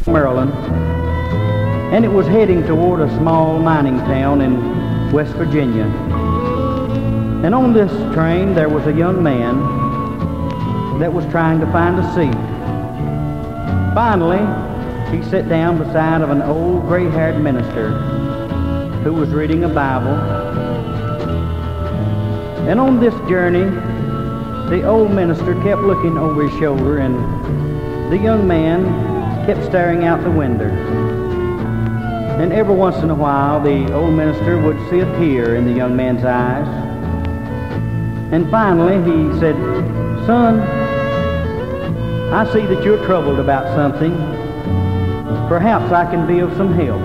Maryland, and it was heading toward a small mining town in West Virginia. And on this train there was a young man that was trying to find a seat. Finally, he sat down beside of an old gray-haired minister who was reading a Bible. And on this journey, the old minister kept looking over his shoulder, and the young man kept staring out the window. And every once in a while, the old minister would see a tear in the young man's eyes. And finally, he said, "Son, I see that you're troubled about something. Perhaps I can be of some help.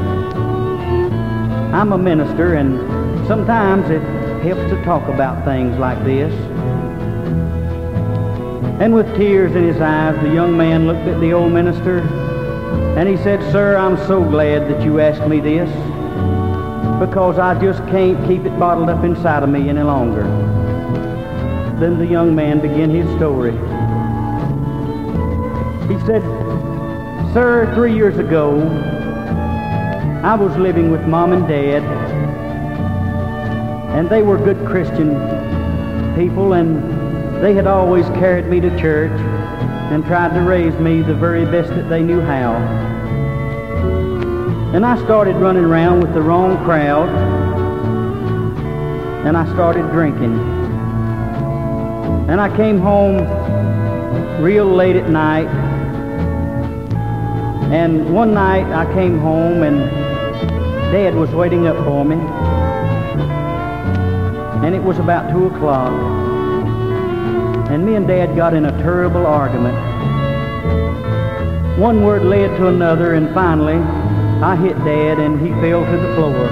I'm a minister, and sometimes it helps to talk about things like this." And with tears in his eyes, the young man looked at the old minister, and he said, "Sir, I'm so glad that you asked me this, because I just can't keep it bottled up inside of me any longer." Then the young man began his story. He said, "Sir, 3 years ago, I was living with Mom and Dad, and they were good Christian people, and they had always carried me to church and tried to raise me the very best that they knew how. And I started running around with the wrong crowd, and I started drinking. And I came home real late at night, and one night I came home and Dad was waiting up for me, and it was about 2 o'clock, and me and Dad got in a terrible argument. One word led to another, and finally I hit Dad and he fell to the floor.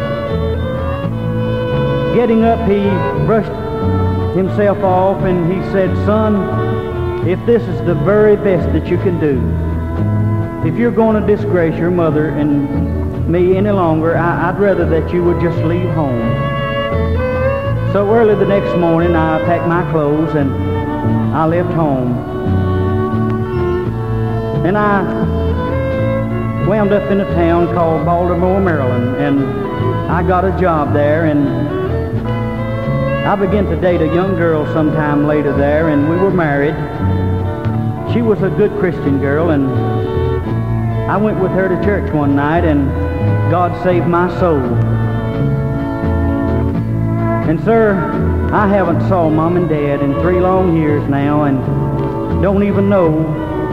Getting up, he brushed himself off and he said, "Son, if this is the very best that you can do, if you're going to disgrace your mother and me any longer, I'd rather that you would just leave home." So early the next morning, I packed my clothes and I left home. And I wound up in a town called Baltimore, Maryland, and I got a job there, and I began to date a young girl sometime later there, and we were married. She was a good Christian girl, and I went with her to church one night, and God saved my soul. And sir, I haven't saw Mom and Dad in 3 long years now, and don't even know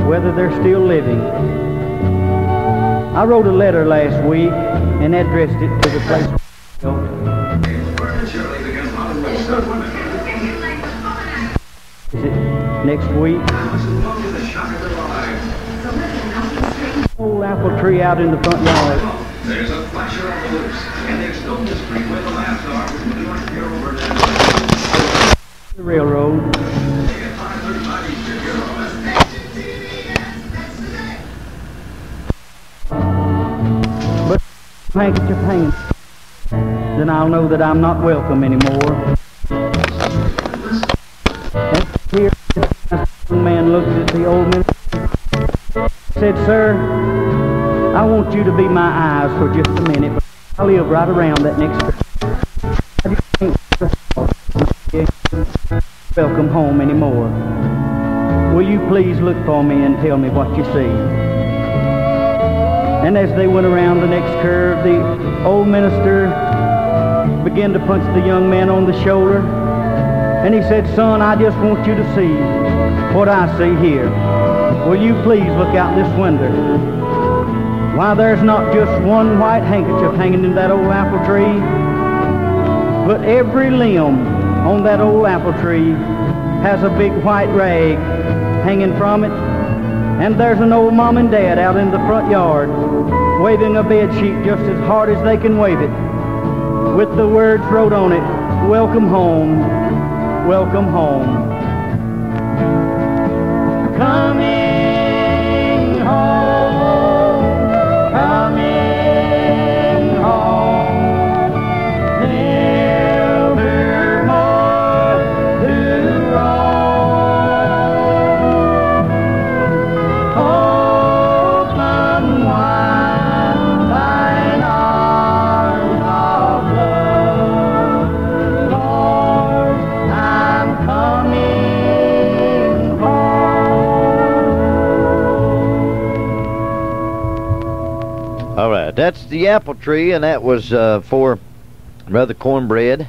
whether they're still living. I wrote a letter last week and addressed it to the place. Is it next week? Old apple tree out in the front yard. There's a flasher on the loose, and they stole the street where the laughs are with the North Carolina. The railroad. But handkerchief hanging, then I'll know that I'm not welcome anymore. And here, the young man looked at the old man and said, "Sir, I want you to be my eyes for just a minute, but I live right around that next street. I just can't welcome home anymore. Will you please look for me and tell me what you see?" And as they went around the next curve, the old minister began to punch the young man on the shoulder, and he said, "Son, I just want you to see what I see here. Will you please look out this window? Why, there's not just one white handkerchief hanging in that old apple tree, but every limb on that old apple tree has a big white rag hanging from it. And there's an old Mom and Dad out in the front yard waving a bed sheet just as hard as they can wave it, with the words wrote on it, 'Welcome home, welcome home.' Coming home, coming home, never more to roam. Open wide. All right, that's the apple tree, and that was for Brother Cornbread.